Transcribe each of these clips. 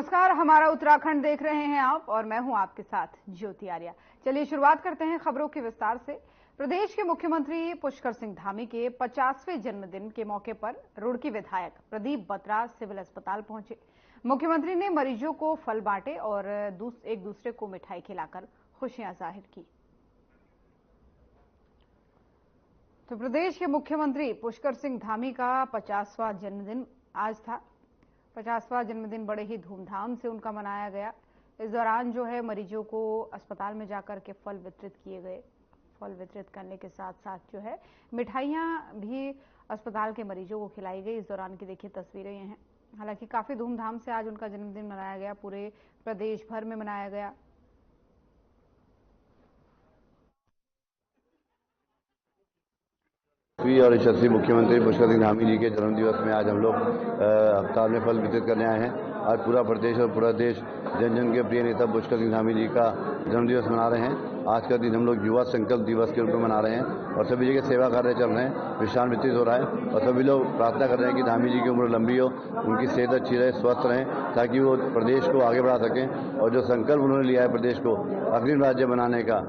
नमस्कार, हमारा उत्तराखंड देख रहे हैं आप और मैं हूं आपके साथ ज्योति आर्या। चलिए शुरुआत करते हैं खबरों के विस्तार से। प्रदेश के मुख्यमंत्री पुष्कर सिंह धामी के 50वें जन्मदिन के मौके पर रुड़की विधायक प्रदीप बत्रा सिविल अस्पताल पहुंचे। मुख्यमंत्री ने मरीजों को फल बांटे और एक दूसरे को मिठाई खिलाकर खुशियां जाहिर की। तो प्रदेश के मुख्यमंत्री पुष्कर सिंह धामी का 50वां जन्मदिन आज था। 50वां जन्मदिन बड़े ही धूमधाम से उनका मनाया गया। इस दौरान जो है मरीजों को अस्पताल में जाकर के फल वितरित किए गए। फल वितरित करने के साथ साथ जो है मिठाइयां भी अस्पताल के मरीजों को खिलाई गई। इस दौरान की देखिए तस्वीरें ये हैं। हालांकि काफी धूमधाम से आज उनका जन्मदिन मनाया गया, पूरे प्रदेश भर में मनाया गया। और यशस्वी मुख्यमंत्री पुष्कर सिंह धामी जी के जन्मदिवस में आज हम लोग अस्पताल में फल वितरित करने आए हैं। आज पूरा प्रदेश और पूरा देश जन जन के प्रिय नेता पुष्कर सिंह धामी जी का जन्मदिवस मना रहे हैं। आज का दिन हम लोग युवा संकल्प दिवस के रूप में मना रहे हैं और सभी जगह सेवा कार्य चल रहे हैं, विश्राम वितरित हो रहा है और सभी लोग प्रार्थना कर रहे हैं कि धामी जी की उम्र लंबी हो, उनकी सेहत अच्छी रहे, स्वस्थ रहें, ताकि वो प्रदेश को आगे बढ़ा सकें और जो संकल्प उन्होंने लिया है प्रदेश को अग्रिम राज्य बनाने का।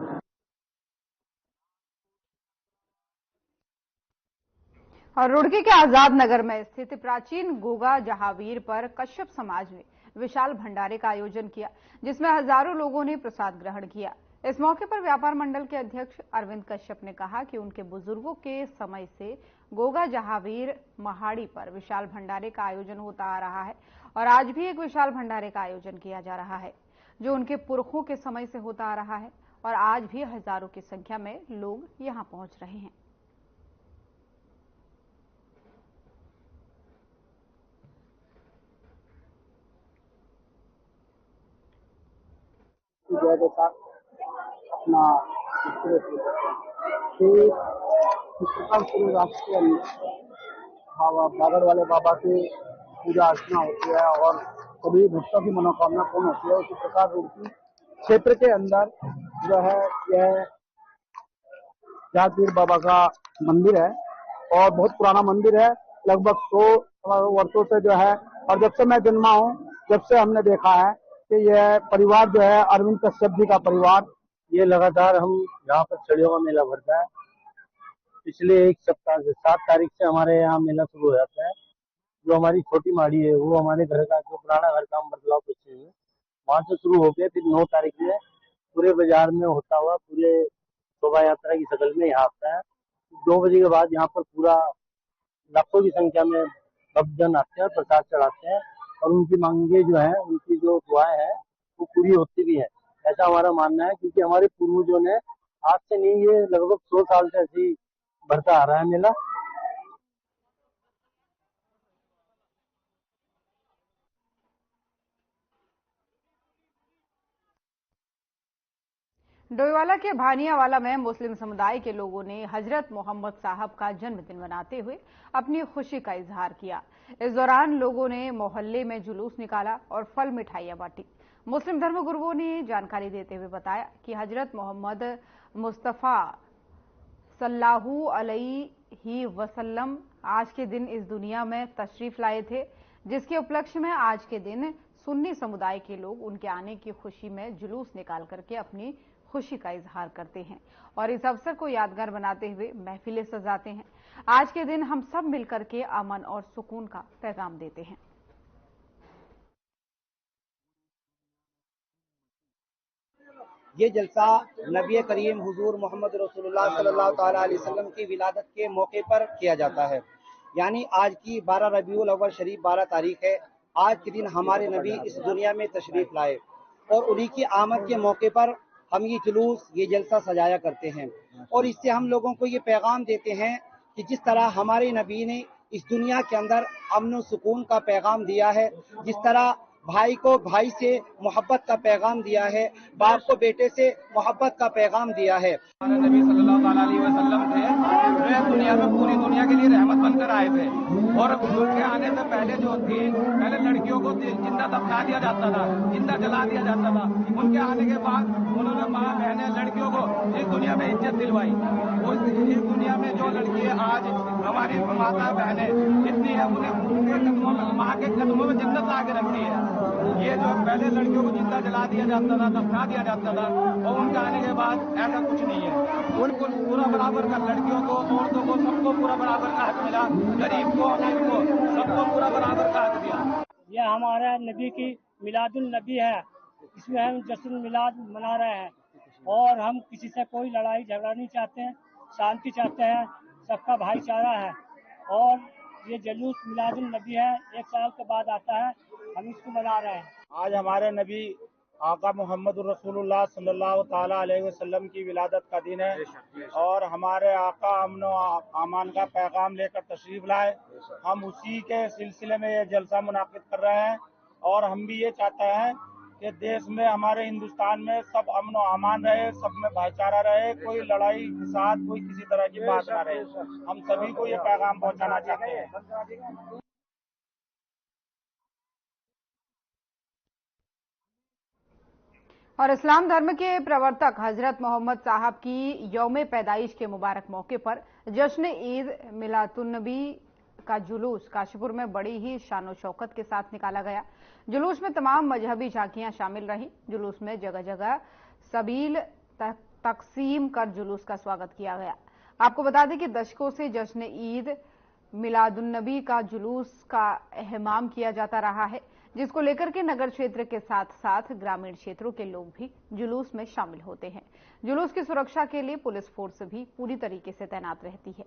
और रुड़की के आजाद नगर में स्थित प्राचीन गोगा जहावीर पर कश्यप समाज ने विशाल भंडारे का आयोजन किया, जिसमें हजारों लोगों ने प्रसाद ग्रहण किया। इस मौके पर व्यापार मंडल के अध्यक्ष अरविंद कश्यप ने कहा कि उनके बुजुर्गों के समय से गोगा जहावीर महाड़ी पर विशाल भंडारे का आयोजन होता आ रहा है और आज भी एक विशाल भंडारे का आयोजन किया जा रहा है, जो उनके पुरखों के समय से होता आ रहा है और आज भी हजारों की संख्या में लोग यहां पहुंच रहे हैं। के साथ अपना पूरे राष्ट्र के अंदर बागड़ वाले बाबा की पूजा अर्चना होती है और सभी भक्तों की मनोकामना पूर्ण होती है। उसी प्रकार रुड़की क्षेत्र के अंदर जो है यह जहावीर बाबा का मंदिर है और बहुत पुराना मंदिर है, लगभग 100 वर्षों से जो है। और जब से मैं जन्मा हूँ, जब से हमने देखा है कि यह परिवार जो है अरविंद कश्यप जी का परिवार, ये लगातार हम यहाँ पर छड़ियों का मेला भरता है। पिछले एक सप्ताह से 7 तारीख से हमारे यहाँ मेला शुरू हो जाता है। जो हमारी छोटी माड़ी है वो हमारे घर का जो पुराना घर का बदलाव पीछे है वहाँ से शुरू होकर फिर 9 तारीख में पूरे बाजार में होता हुआ पूरे शोभा यात्रा की शक्ल में यहाँ आता है। 2 बजे के बाद यहाँ पर पूरा लाखों की संख्या में भक्तजन आते हैं, प्रसाद चढ़ाते हैं और उनकी मांगे जो है, उनकी जो दुआएं हैं वो पूरी होती भी है, ऐसा हमारा मानना है। क्योंकि हमारे पूर्वजों ने आज से नहीं, ये लगभग 100 साल से ऐसे ही बढ़ता आ रहा है मेला। डोईवाला के भानियावाला में मुस्लिम समुदाय के लोगों ने हजरत मोहम्मद साहब का जन्मदिन मनाते हुए अपनी खुशी का इजहार किया। इस दौरान लोगों ने मोहल्ले में जुलूस निकाला और फल मिठाइयां बांटी। मुस्लिम धर्मगुरुओं ने जानकारी देते हुए बताया कि हजरत मोहम्मद मुस्तफा सल्लल्लाहु अलैहि वसल्लम आज के दिन इस दुनिया में तशरीफ लाए थे, जिसके उपलक्ष्य में आज के दिन सुन्नी समुदाय के लोग उनके आने की खुशी में जुलूस निकाल करके अपनी खुशी का इजहार करते हैं और इस अवसर को यादगार बनाते हुए महफिलें सजाते हैं। आज के दिन हम सब मिलकर के अमन और सुकून का पैगाम देते हैं। ये जलसा नबी करीम हुजूर मोहम्मद रसूलुल्लाह सल्लल्लाहु अलैहि वसल्लम की विलादत के मौके पर किया जाता है। यानी आज की 12 रबीउल अव्वल शरीफ 12 तारीख है। आज के दिन हमारे नबी इस दुनिया में तशरीफ लाए और उन्हीं की आमद के मौके पर हम ये जुलूस, ये जलसा सजाया करते हैं और इससे हम लोगों को ये पैगाम देते हैं कि जिस तरह हमारे नबी ने इस दुनिया के अंदर अमन और सुकून का पैगाम दिया है, जिस तरह भाई को भाई से मोहब्बत का पैगाम दिया है, बाप को बेटे से मोहब्बत का पैगाम दिया है। हमारे नबी सल्लल्लाहु अलैहि वसल्लम थे जो दुनिया में पूरी दुनिया के लिए रहमत बनकर आए थे और उनके आने से पहले जो थी, पहले लड़कियों को जिंदा दफना दिया जाता था, जिंदा जला दिया जाता था। उनके आने के बाद उन्होंने माँ बहनें लड़कियों को इस दुनिया में इज्जत दिलवाई इस दुनिया में जो लड़की आज हमारी माता बहनें जितनी है उन्हें उनके कदमों में, माँ के कदमों में जन्नत ला के रखती है। ये जो पहले लड़कियों को जिंदा जला दिया जाता था, दफना दिया जाता था, और उनके आने के बाद ऐसा कुछ नहीं है। उनको पूरा बराबर का, लड़कियों को, औरतों को, सबको पूरा बराबर का हक मिला, गरीब को, अमीर को, सबको पूरा बराबर का हक दिया। यह हमारा नबी की मिलादुल नबी है, इसमें हम जश्न मिलाद मना रहे हैं और हम किसी से कोई लड़ाई झगड़ा नहीं चाहते हैं, शांति चाहते हैं, सबका भाईचारा है। और ये जुलूस मिलादुल नबी है, 1 साल के बाद आता है, हम इसको मना रहे हैं। आज हमारे नबी आका मोहम्मद रसूलुल्लाह सल्लल्लाहु ताला अलैहि वसल्लम की विलादत का दिन है और हमारे आका अमन और अमान का पैगाम लेकर तशरीफ लाए। हम उसी के सिलसिले में ये जलसा मुनाकिद कर रहे हैं और हम भी ये चाहते हैं कि देश में, हमारे हिंदुस्तान में सब अमन और अमान रहे, सब में भाईचारा रहे, कोई लड़ाई फसाद, कोई किसी तरह की बात ना रहे। हम सभी को ये पैगाम पहुंचाना चाहते हैं। और इस्लाम धर्म के प्रवर्तक हजरत मोहम्मद साहब की यौम पैदाइश के मुबारक मौके पर जश्न ईद मिलादुन्नबी का जुलूस काशीपुर में बड़ी ही शानो शौकत के साथ निकाला गया। जुलूस में तमाम मजहबी झांकियां शामिल रहीं। जुलूस में जगह जगह सबील तकसीम कर जुलूस का स्वागत किया गया। आपको बता दें कि दशकों से जश्न ईद मिलादुन्नबी का जुलूस का एहतमाम किया जाता रहा है, जिसको लेकर के नगर क्षेत्र के साथ साथ ग्रामीण क्षेत्रों के लोग भी जुलूस में शामिल होते हैं। जुलूस की सुरक्षा के लिए पुलिस फोर्स भी पूरी तरीके से तैनात रहती है।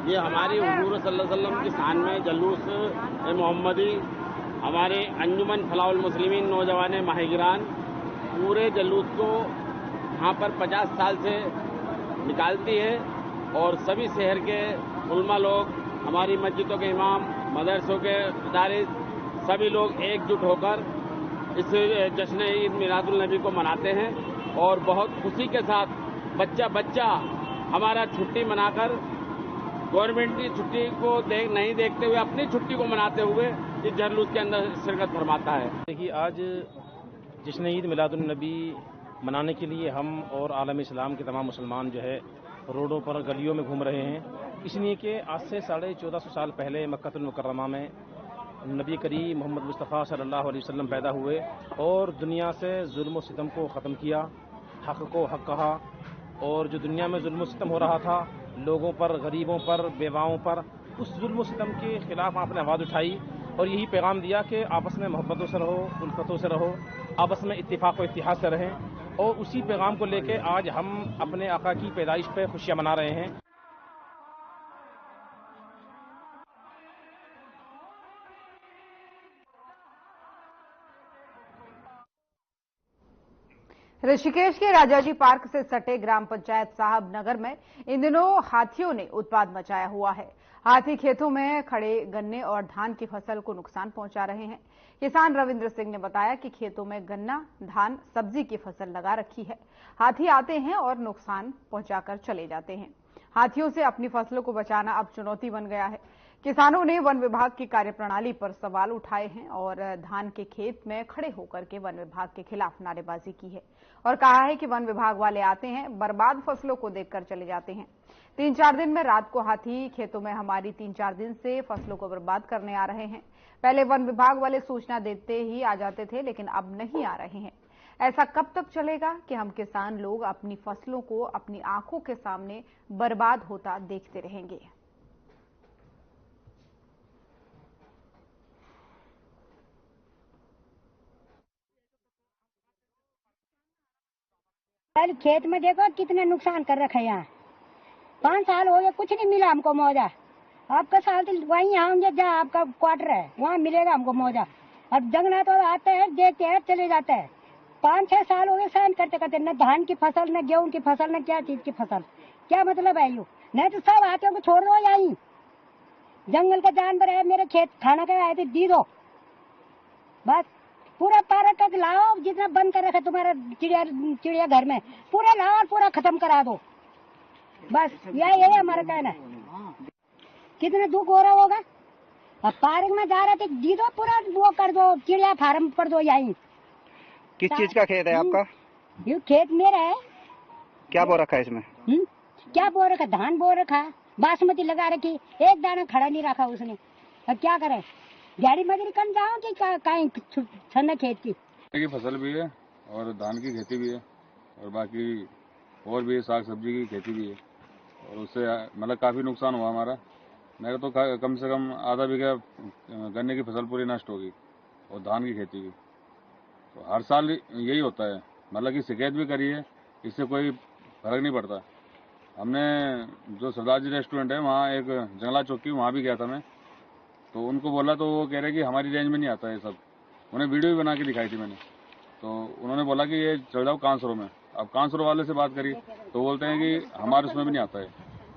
ये हमारी हुजूर सल्लल्लाहु अलैहि वसल्लम की शान में जुलूस मोहम्मदी, हमारे अंजुमन फलाहुल मुस्लिमीन नौजवान माहिरान पूरे जुलूस को यहाँ पर 50 साल से निकालती है और सभी शहर के उलमा लोग, हमारी मस्जिदों के इमाम, मदरसों के इदारे, सभी लोग एकजुट होकर इस जश्न ईद मिलादुल नबी को मनाते हैं और बहुत खुशी के साथ बच्चा बच्चा हमारा छुट्टी मनाकर गवर्नमेंट की छुट्टी को नहीं देखते हुए अपनी छुट्टी को मनाते हुए इस जुलूस के अंदर शिरकत फरमाता है। देखिए, आज जश्न ईद मिलादुल नबी मनाने के लिए हम और आलम इस्लाम के तमाम मुसलमान जो है रोडों पर, गलियों में घूम रहे हैं, इसलिए कि आज से 1450 साल पहले मक्कतुल मुकर्रमा में नबी करीम मोहम्मद मुस्तफ़ा सल्लल्लाहु अलैहि वसल्लम पैदा हुए और दुनिया से जुल्म और सितम को ख़त्म किया, हक़ को हक़ कहा। और जो दुनिया में जुल्म और सितम हो रहा था लोगों पर, गरीबों पर, बेवाओं पर, उस जुल्म और सितम के खिलाफ आपने आवाज़ उठाई और यही पैगाम दिया कि आपस में मोहब्बतों से रहो, उल्फतों से रहो, आपस में इत्तिफाक और इत्तिहाद से रहें। और उसी पैगाम को लेकर आज हम अपने आका की पैदाइश पे खुशियां मना रहे हैं। ऋषिकेश के राजाजी पार्क से सटे ग्राम पंचायत साहब नगर में इन दिनों हाथियों ने उत्पात मचाया हुआ है। हाथी खेतों में खड़े गन्ने और धान की फसल को नुकसान पहुंचा रहे हैं। किसान रविंद्र सिंह ने बताया कि खेतों में गन्ना, धान, सब्जी की फसल लगा रखी है। हाथी आते हैं और नुकसान पहुंचाकर चले जाते हैं। हाथियों से अपनी फसलों को बचाना अब चुनौती बन गया है। किसानों ने वन विभाग की कार्यप्रणाली पर सवाल उठाए हैं और धान के खेत में खड़े होकर के वन विभाग के खिलाफ नारेबाजी की है और कहा है कि वन विभाग वाले आते हैं, बर्बाद फसलों को देखकर चले जाते हैं। 3-4 दिन में रात को हाथी खेतों में हमारी 3-4 दिन से फसलों को बर्बाद करने आ रहे हैं। पहले वन विभाग वाले सूचना देते ही आ जाते थे, लेकिन अब नहीं आ रहे हैं। ऐसा कब तक चलेगा कि हम किसान लोग अपनी फसलों को अपनी आंखों के सामने बर्बाद होता देखते रहेंगे। खेत में देखो कितने नुकसान कर रखे हैं। 5 साल हो गए, कुछ नहीं मिला हमको मुआवजा। आपका साल तो वहीं आएंगे जहाँ आपका क्वार्टर है, वहाँ मिलेगा हमको मुआवजा। अब जंगला तो आते हैं, देखते हैं, चले जाते हैं। 5-6 साल हो गए सहन करते करते, न धान की फसल, न गेहूं की फसल, न क्या चीज की फसल। क्या मतलब है यू? नहीं तो सब हाथियों को छोड़ दो, यहीं जंगल का जानवर है, मेरे खेत खाना का आए थे, दी दो बस। पूरा पार्क तक लाओ, जितना बंद कर रखा तुम्हारा चिड़िया घर में, पूरा लाओ और पूरा खत्म करा दो बस। यही हमारा कहना है। कितना दुख हो रहा होगा। अब पार्क में जा रहे थे, दी दो पूरा वो कर दो, चिड़िया फार्म कर दो यहीं। किस चीज का खेत है आपका? ये खेत मेरा है। क्या बो रखा है इसमें? क्या बो रखा? धान बो रखा, बासमती लगा रखी, एक दाना खड़ा नहीं रखा उसने। अब क्या करे, गाड़ी मजदूरी कर जाओ कि कहीं छन्ना खेत की फसल भी है और धान की खेती भी है और बाकी और भी साग सब्जी की खेती भी है और उससे मतलब काफ़ी नुकसान हुआ हमारा। मेरा तो कम से कम आधा बीघा गन्ने की फसल पूरी नष्ट होगी और धान की खेती भी। तो हर साल यही होता है, मतलब कि शिकायत भी करी है, इससे कोई फर्क नहीं पड़ता। हमने जो सरदार जी रेस्टोरेंट है वहाँ एक जंगला चौकी वहाँ भी गया था मैं, तो उनको बोला तो वो कह रहे कि हमारी रेंज में नहीं आता है सब। उन्हें वीडियो भी बना के दिखाई थी मैंने, तो उन्होंने बोला कि ये चल जाओ कांसरो में। अब कांसरो वाले से बात करी तो बोलते हैं कि हमारे उसमें भी नहीं आता है।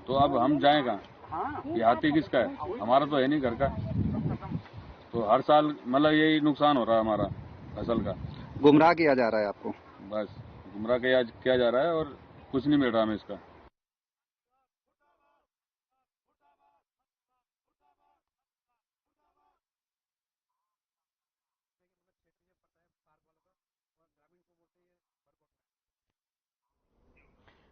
तो अब हम जाएं कहाँ? ये हाथी किसका है? हमारा तो है नहीं घर का। तो हर साल मतलब यही नुकसान हो रहा है हमारा फसल का। गुमराह किया जा रहा है आपको? बस गुमराह किया जा रहा है और कुछ नहीं मिल रहा हमें इसका।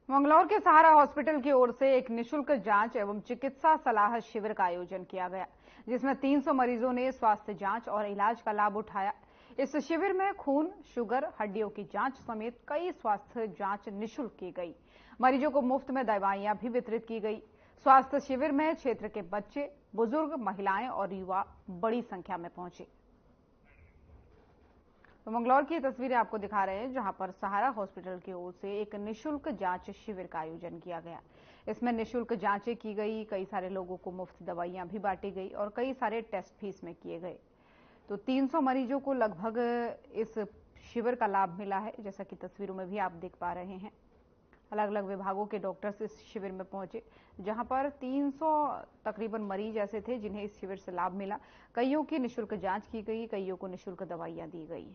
मंगलौर के सहारा हॉस्पिटल की ओर से एक निशुल्क जांच एवं चिकित्सा सलाह शिविर का आयोजन किया गया, जिसमें 300 मरीजों ने स्वास्थ्य जांच और इलाज का लाभ उठाया। इस शिविर में खून, शुगर, हड्डियों की जांच समेत कई स्वास्थ्य जांच निःशुल्क की गई। मरीजों को मुफ्त में दवाइयां भी वितरित की गई। स्वास्थ्य शिविर में क्षेत्र के बच्चे, बुजुर्ग, महिलाएं और युवा बड़ी संख्या में पहुंचे। तो मंगलौर की तस्वीरें आपको दिखा रहे हैं, जहां पर सहारा हॉस्पिटल की ओर से एक निःशुल्क जांच शिविर का आयोजन किया गया। इसमें निःशुल्क जांचें की गई, कई सारे लोगों को मुफ्त दवाइयां भी बांटी गई और कई सारे टेस्ट भी इसमें किए गए। तो 300 मरीजों को लगभग इस शिविर का लाभ मिला है, जैसा कि तस्वीरों में भी आप देख पा रहे हैं। अलग अलग विभागों के डॉक्टर्स इस शिविर में पहुंचे, जहां पर 300 तकरीबन मरीज ऐसे थे जिन्हें इस शिविर से लाभ मिला। कईयों की निःशुल्क जांच की गई, कईयों को निःशुल्क दवाइयां दी गई।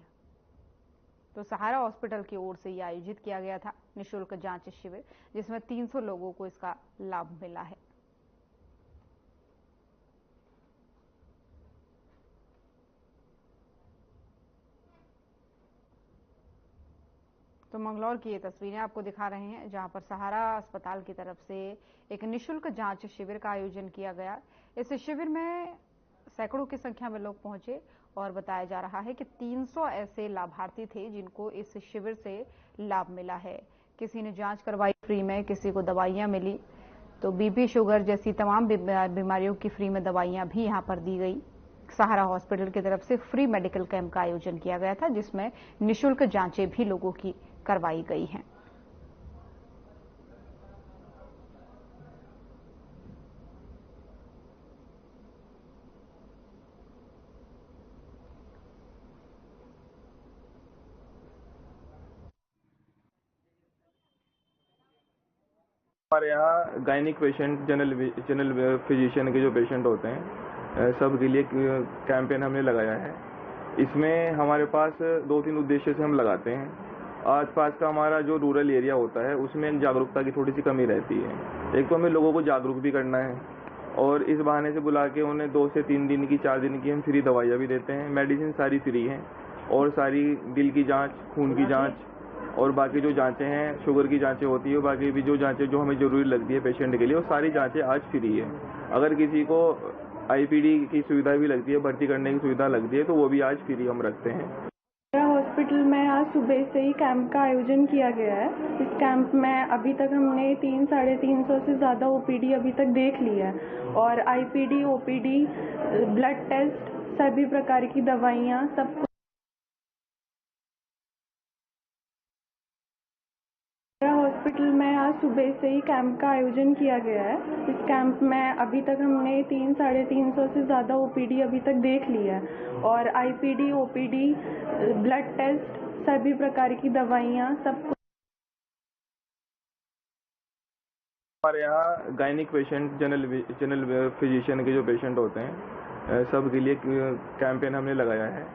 तो सहारा हॉस्पिटल की ओर से यह आयोजित किया गया था निःशुल्क जांच शिविर, जिसमें 300 लोगों को इसका लाभ मिला है। तो मंगलौर की ये तस्वीरें आपको दिखा रहे हैं, जहां पर सहारा अस्पताल की तरफ से एक निःशुल्क जांच शिविर का आयोजन किया गया। इस शिविर में सैकड़ों की संख्या में लोग पहुंचे और बताया जा रहा है कि 300 ऐसे लाभार्थी थे जिनको इस शिविर से लाभ मिला है। किसी ने जांच करवाई फ्री में, किसी को दवाइयां मिली, तो बीपी, शुगर जैसी तमाम बीमारियों की फ्री में दवाइयां भी यहां पर दी गई। सहारा हॉस्पिटल की तरफ से फ्री मेडिकल कैंप का आयोजन किया गया था, जिसमें निःशुल्क जांचें भी लोगों की करवाई गई हैं। हमारे यहाँ गायनिक पेशेंट, जनरल फिजिशियन के जो पेशेंट होते हैं, सब के लिए कैंपेन हमने लगाया है। इसमें हमारे पास 2-3 उद्देश्य से हम लगाते हैं। आसपास का हमारा जो रूरल एरिया होता है उसमें जागरूकता की थोड़ी सी कमी रहती है। एक तो हमें लोगों को जागरूक भी करना है और इस बहाने से बुला के उन्हें 2 से 3 दिन की, 4 दिन की हम फ्री दवाइयाँ भी देते हैं। मेडिसिन सारी फ्री हैं और सारी दिल की जाँच, खून की जाँच और बाकी जो जांचें हैं, शुगर की जांचें होती है, बाकी भी जो जांचें जो हमें जरूरी लगती है पेशेंट के लिए, वो सारी जांचें आज फ्री है। अगर किसी को आईपीडी की सुविधा भी लगती है, भर्ती करने की सुविधा लगती है, तो वो भी आज फ्री हम रखते हैं। हॉस्पिटल में आज सुबह से ही कैंप का आयोजन किया गया है। इस कैंप में अभी तक हमने 300-350 से ज़्यादा ओपीडी अभी तक देख लिया है और आईपीडी, ओपीडी, ब्लड टेस्ट, सभी प्रकार की दवाइयाँ सब हॉस्पिटल में आज सुबह से ही कैंप का आयोजन किया गया है। इस कैंप में अभी तक हमने 300-350 से ज़्यादा ओपीडी अभी तक देख लिया है और आईपीडी, ओपीडी, ब्लड टेस्ट, सभी प्रकार की दवाइयाँ सब। हमारे यहाँ गायनिक पेशेंट, जनरल फिजिशियन के जो पेशेंट होते हैं, सब के लिए कैंपेन हमने लगाया है।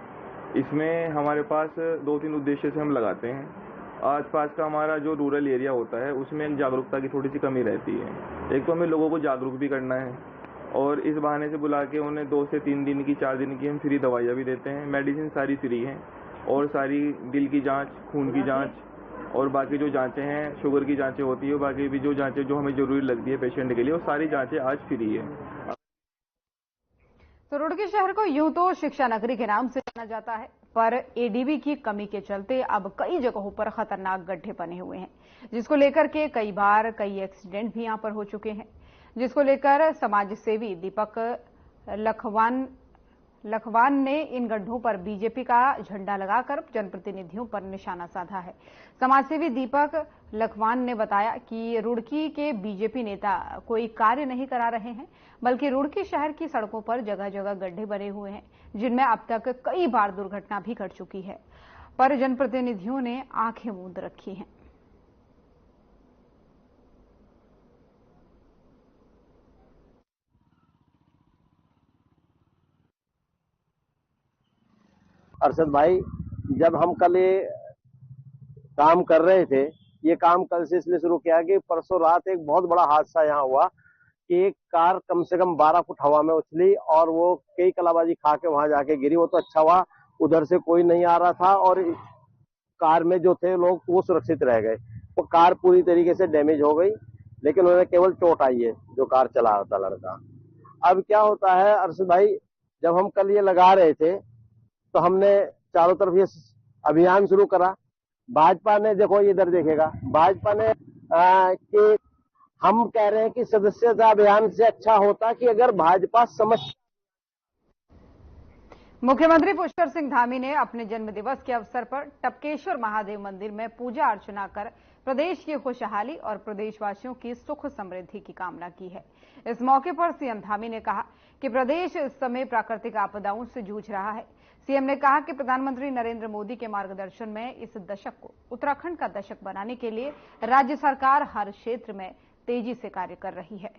इसमें हमारे पास 2-3 उद्देश्य से हम लगाते हैं। आसपास का हमारा जो रूरल एरिया होता है उसमें जागरूकता की थोड़ी सी कमी रहती है। एक तो हमें लोगों को जागरूक भी करना है और इस बहाने से बुला के उन्हें 2 से 3 दिन की 4 दिन की हम फ्री दवाइयाँ भी देते हैं। मेडिसिन सारी फ्री हैं और सारी दिल की जांच, खून की जांच और बाकी जो जांचें हैं, शुगर की जांचें होती है, बाकी भी जो जांचें जो हमें जरूरी लगती है पेशेंट के लिए, वो सारी जांचें आज फ्री है। तो रुड़की शहर को यूं तो शिक्षा नगरी के नाम से जाना जाता है, पर एडीबी की कमी के चलते अब कई जगहों पर खतरनाक गड्ढे बने हुए हैं, जिसको लेकर के कई बार कई एक्सीडेंट भी यहां पर हो चुके हैं, जिसको लेकर समाज सेवी दीपक लखवान ने इन गड्ढों पर बीजेपी का झंडा लगाकर जनप्रतिनिधियों पर निशाना साधा है। समाजसेवी दीपक लखवान ने बताया कि रुड़की के बीजेपी नेता कोई कार्य नहीं करा रहे हैं, बल्कि रुड़की शहर की सड़कों पर जगह जगह गड्ढे बने हुए हैं, जिनमें अब तक कई बार दुर्घटना भी घट चुकी है, पर जनप्रतिनिधियों ने आंखें मूंद रखी हैं। अरशद भाई, जब हम कल ये काम कर रहे थे, ये काम कल से इसलिए शुरू किया कि परसों रात एक बहुत बड़ा हादसा यहाँ हुआ कि एक कार कम से कम 12 फुट हवा में उछली और वो कई कलाबाजी खा के वहां जाके गिरी। वो तो अच्छा हुआ उधर से कोई नहीं आ रहा था और कार में जो थे लोग वो सुरक्षित रह गए। वो कार पूरी तरीके से डैमेज हो गई, लेकिन उन्हें केवल चोट आई है, जो कार चला रहा था लड़का। अब क्या होता है अरशद भाई, जब हम कल ये लगा रहे थे तो हमने चारों तरफ ये अभियान शुरू करा। भाजपा ने, देखो इधर देखेगा, भाजपा ने कि हम कह रहे हैं कि सदस्यता अभियान से अच्छा होता कि अगर भाजपा समझ। मुख्यमंत्री पुष्कर सिंह धामी ने अपने जन्मदिवस के अवसर पर टपकेश्वर महादेव मंदिर में पूजा अर्चना कर प्रदेश की खुशहाली और प्रदेशवासियों की सुख समृद्धि की कामना की है। इस मौके पर सीएम धामी ने कहा कि प्रदेश इस समय प्राकृतिक आपदाओं से जूझ रहा है। सीएम ने कहा कि प्रधानमंत्री नरेंद्र मोदी के मार्गदर्शन में इस दशक को उत्तराखंड का दशक बनाने के लिए राज्य सरकार हर क्षेत्र में तेजी से कार्य कर रही है।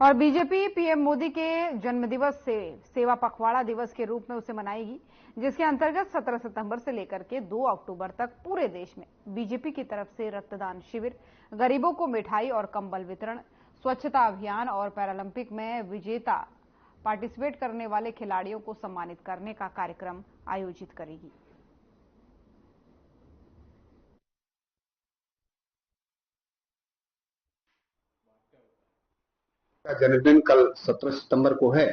और बीजेपी पीएम मोदी के जन्मदिवस से सेवा पखवाड़ा दिवस के रूप में उसे मनाएगी, जिसके अंतर्गत 17 सितंबर से लेकर के 2 अक्टूबर तक पूरे देश में बीजेपी की तरफ से रक्तदान शिविर, गरीबों को मिठाई और कंबल वितरण, स्वच्छता अभियान और पैरालंपिक में विजेता पार्टिसिपेट करने वाले खिलाड़ियों को सम्मानित करने का कार्यक्रम आयोजित करेगी। का जन्मदिन कल 17 सितंबर को है।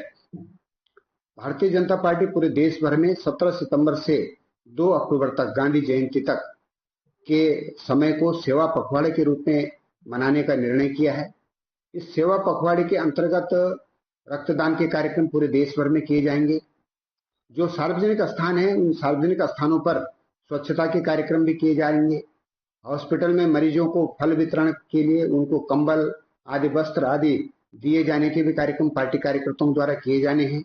भारतीय जनता पार्टी पूरे देश भर में 17 सितंबर से 2 अक्टूबर तक, गांधी जयंती तक के समय को सेवा पखवाड़े के रूप में मनाने का निर्णय किया है। इस सेवा पखवाड़े के अंतर्गत रक्तदान के कार्यक्रम पूरे देश भर में किए जाएंगे। जो सार्वजनिक स्थान है, उन सार्वजनिक स्थानों पर स्वच्छता के कार्यक्रम भी किए जाएंगे। हॉस्पिटल में मरीजों को फल वितरण के लिए उनको कंबल आदि, वस्त्र आदि दिए जाने के भी कार्यक्रम पार्टी कार्यकर्ताओं द्वारा किए जाने हैं।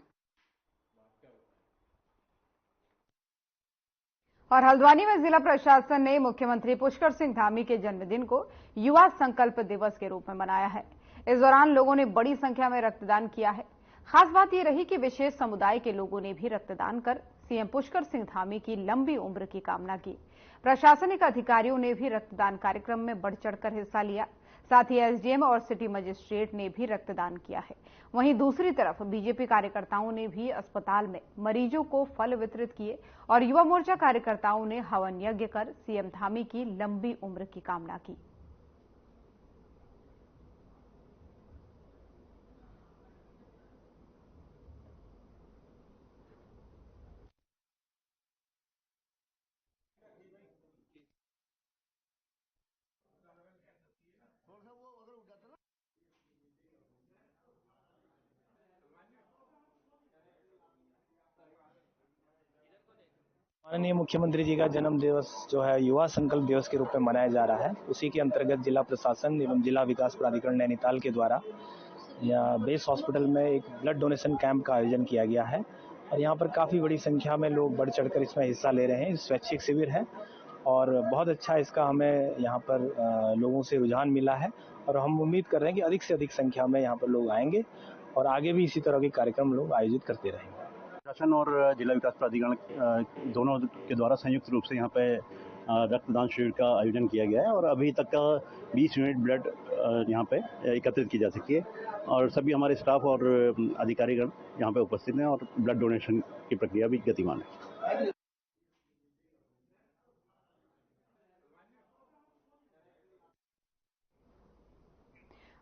और हल्द्वानी में जिला प्रशासन ने मुख्यमंत्री पुष्कर सिंह धामी के जन्मदिन को युवा संकल्प दिवस के रूप में मनाया है। इस दौरान लोगों ने बड़ी संख्या में रक्तदान किया है। खास बात यह रही कि विशेष समुदाय के लोगों ने भी रक्तदान कर सीएम पुष्कर सिंह धामी की लंबी उम्र की कामना की। प्रशासनिक अधिकारियों ने भी रक्तदान कार्यक्रम में बढ़ चढ़कर हिस्सा लिया। साथ ही एसडीएम और सिटी मजिस्ट्रेट ने भी रक्तदान किया है। वहीं दूसरी तरफ बीजेपी कार्यकर्ताओं ने भी अस्पताल में मरीजों को फल वितरित किए और युवा मोर्चा कार्यकर्ताओं ने हवन यज्ञ कर सीएम धामी की लंबी उम्र की कामना की। माननीय मुख्यमंत्री जी का जन्म दिवस जो है युवा संकल्प दिवस के रूप में मनाया जा रहा है। उसी के अंतर्गत जिला प्रशासन एवं जिला विकास प्राधिकरण नैनीताल के द्वारा बेस हॉस्पिटल में एक ब्लड डोनेशन कैंप का आयोजन किया गया है और यहाँ पर काफ़ी बड़ी संख्या में लोग बढ़ चढ़कर इसमें हिस्सा ले रहे हैं। स्वैच्छिक शिविर है और बहुत अच्छा इसका हमें यहाँ पर लोगों से रुझान मिला है और हम उम्मीद कर रहे हैं कि अधिक से अधिक संख्या में यहाँ पर लोग आएंगे और आगे भी इसी तरह के कार्यक्रम लोग आयोजित करते रहेंगे। शासन और जिला विकास प्राधिकरण दोनों के द्वारा संयुक्त रूप से यहाँ पे रक्तदान शिविर का आयोजन किया गया है और अभी तक का 20 यूनिट ब्लड यहाँ पे एकत्रित की जा सकी है और सभी हमारे स्टाफ और अधिकारीगण यहाँ पे उपस्थित हैं और ब्लड डोनेशन की प्रक्रिया भी गतिमान है।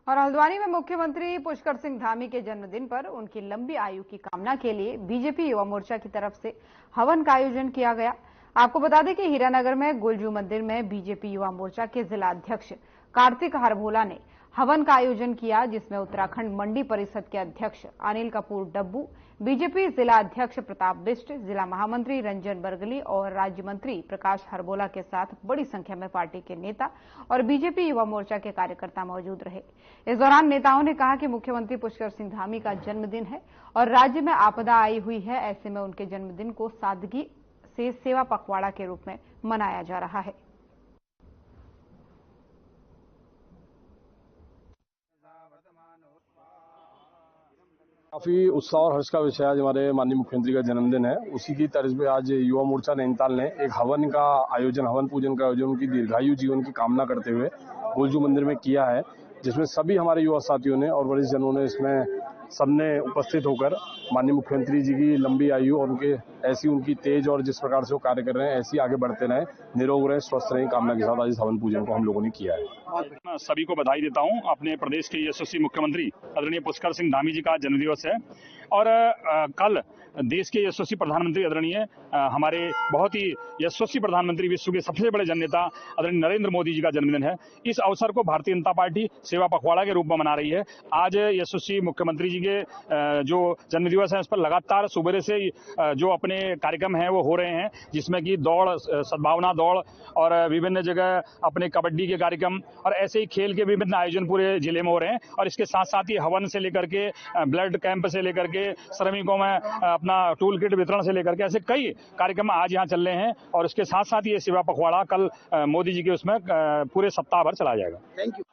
और हल्द्वानी में मुख्यमंत्री पुष्कर सिंह धामी के जन्मदिन पर उनकी लंबी आयु की कामना के लिए बीजेपी युवा मोर्चा की तरफ से हवन का आयोजन किया गया। आपको बता दें कि हीरानगर में गुलजू मंदिर में बीजेपी युवा मोर्चा के जिला अध्यक्ष कार्तिक हरभोला ने हवन का आयोजन किया, जिसमें उत्तराखंड मंडी परिषद के अध्यक्ष अनिल कपूर डब्बू, बीजेपी जिला अध्यक्ष प्रताप बिष्ट, जिला महामंत्री रंजन बरगली और राज्य मंत्री प्रकाश हरबोला के साथ बड़ी संख्या में पार्टी के नेता और बीजेपी युवा मोर्चा के कार्यकर्ता मौजूद रहे। इस दौरान नेताओं ने कहा कि मुख्यमंत्री पुष्कर सिंह धामी का जन्मदिन है और राज्य में आपदा आई हुई है, ऐसे में उनके जन्मदिन को सादगी से सेवा पखवाड़ा के रूप में मनाया जा रहा है। काफी उत्साह और हर्ष का विषय आज हमारे माननीय मुख्यमंत्री का जन्मदिन है। उसी की तर्ज पे आज युवा मोर्चा नैनीताल ने एक हवन पूजन का आयोजन उनकी दीर्घायु जीवन की कामना करते हुए गुलजू मंदिर में किया है, जिसमें सभी हमारे युवा साथियों ने और वरिष्ठ जनों ने इसमें सबने उपस्थित होकर माननीय मुख्यमंत्री जी की लंबी आयु और उनकी तेज और जिस प्रकार से वो कार्य कर रहे हैं ऐसी आगे बढ़ते रहें, निरोग रहें, स्वस्थ रहें कामना के साथ आज हवन पूजन को हम लोगों ने किया है। मैं सभी को बधाई देता हूं। अपने प्रदेश के यशस्वी मुख्यमंत्री आदरणीय पुष्कर सिंह धामी जी का जन्मदिवस है और कल देश के यशस्वी प्रधानमंत्री आदरणीय हमारे बहुत ही यशस्वी प्रधानमंत्री, विश्व के सबसे बड़े जननेता आदरणीय नरेंद्र मोदी जी का जन्मदिन है। इस अवसर को भारतीय जनता पार्टी सेवा पखवाड़ा के रूप में मना रही है। आज यशस्वी मुख्यमंत्री जी के जो जन्मदिवस है उस पर लगातार सुबह से जो अपने कार्यक्रम हैं वो हो रहे हैं, जिसमें कि दौड़, सद्भावना दौड़ और विभिन्न जगह अपने कबड्डी के कार्यक्रम और ऐसे ही खेल के विभिन्न आयोजन पूरे जिले में हो रहे हैं। और इसके साथ साथ ही हवन से लेकर के ब्लड कैंप से लेकर के श्रमिकों में अपना टूल किट वितरण से लेकर के ऐसे कई कार्यक्रम आज यहाँ चल रहे हैं और इसके साथ साथ ये सेवा पखवाड़ा कल मोदी जी के उसमें पूरे सप्ताह भर चला जाएगा। Thank you.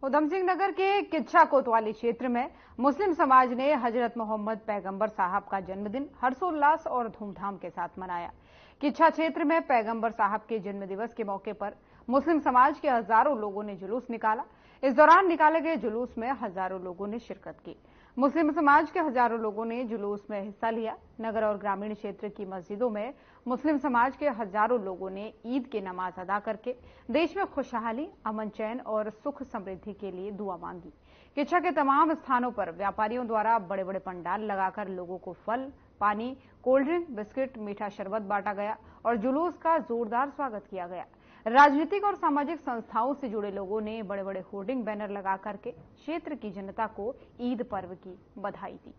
उधम सिंह नगर के किच्छा कोतवाली क्षेत्र में मुस्लिम समाज ने हजरत मोहम्मद पैगंबर साहब का जन्मदिन हर्षोल्लास और धूमधाम के साथ मनाया। किच्छा क्षेत्र में पैगंबर साहब के जन्मदिवस के मौके पर मुस्लिम समाज के हजारों लोगों ने जुलूस निकाला। इस दौरान निकाले गए जुलूस में हजारों लोगों ने शिरकत की। मुस्लिम समाज के हजारों लोगों ने जुलूस में हिस्सा लिया। नगर और ग्रामीण क्षेत्र की मस्जिदों में मुस्लिम समाज के हजारों लोगों ने ईद की नमाज अदा करके देश में खुशहाली, अमन, चैन और सुख समृद्धि के लिए दुआ मांगी। किच्छा के तमाम स्थानों पर व्यापारियों द्वारा बड़े बड़े पंडाल लगाकर लोगों को फल, पानी, कोल्ड ड्रिंक, बिस्किट, मीठा शरबत बांटा गया और जुलूस का जोरदार स्वागत किया गया। राजनीतिक और सामाजिक संस्थाओं से जुड़े लोगों ने बड़े बड़े होर्डिंग बैनर लगा करके क्षेत्र की जनता को ईद पर्व की बधाई दी।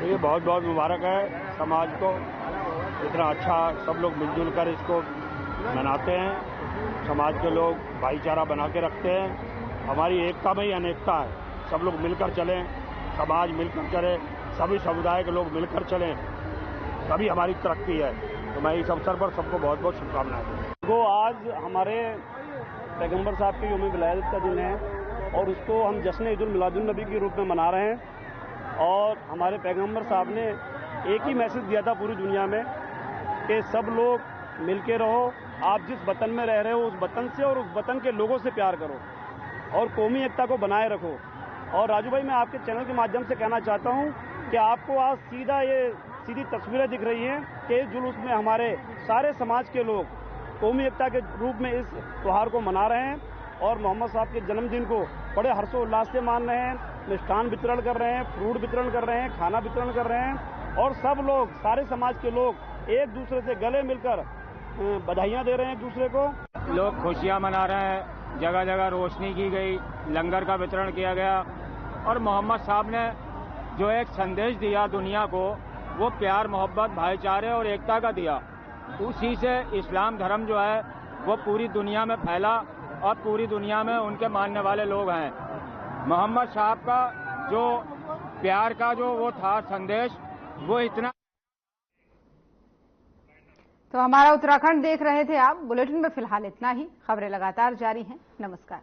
ये बहुत बहुत मुबारक है समाज को, इतना अच्छा सब लोग मिलजुल कर इसको मनाते हैं। समाज के लोग भाईचारा बना के रखते हैं। हमारी एकता में ही अनेकता है। सब लोग मिलकर चलें, समाज मिलकर चले, सभी समुदाय के लोग मिलकर चलें, तभी हमारी तरक्की है। तो मैं इस अवसर पर सबको बहुत बहुत शुभकामनाएं दूँ। वो आज हमारे पैगम्बर साहब की यौम विलादत का दिन है और उसको हम जश्न ईद उल मिलादुन नबी के रूप में मना रहे हैं। और हमारे पैगंबर साहब ने एक ही मैसेज दिया था पूरी दुनिया में कि सब लोग मिलके रहो, आप जिस वतन में रह रहे हो उस वतन से और उस वतन के लोगों से प्यार करो और कौमी एकता को बनाए रखो। और राजू भाई, मैं आपके चैनल के माध्यम से कहना चाहता हूं कि आपको आज सीधी तस्वीरें दिख रही हैं कि इस जुलूस में हमारे सारे समाज के लोग कौमी एकता के रूप में इस त्योहार को मना रहे हैं और मोहम्मद साहब के जन्मदिन को बड़े हर्षोल्लास से मान रहे हैं। मिष्ठान वितरण कर रहे हैं, फ्रूट वितरण कर रहे हैं, खाना वितरण कर रहे हैं और सब लोग, सारे समाज के लोग एक दूसरे से गले मिलकर बधाइयाँ दे रहे हैं एक दूसरे को। लोग खुशियाँ मना रहे हैं, जगह जगह रोशनी की गई, लंगर का वितरण किया गया और मोहम्मद साहब ने जो एक संदेश दिया दुनिया को, वो प्यार, मोहब्बत, भाईचारे और एकता का दिया। उसी से इस्लाम धर्म जो है वो पूरी दुनिया में फैला और पूरी दुनिया में उनके मानने वाले लोग हैं। मोहम्मद साहब का जो प्यार का जो वो था संदेश, वो इतना। तो हमारा उत्तराखंड देख रहे थे आप। बुलेटिन में फिलहाल इतना ही। खबरें लगातार जारी हैं। नमस्कार।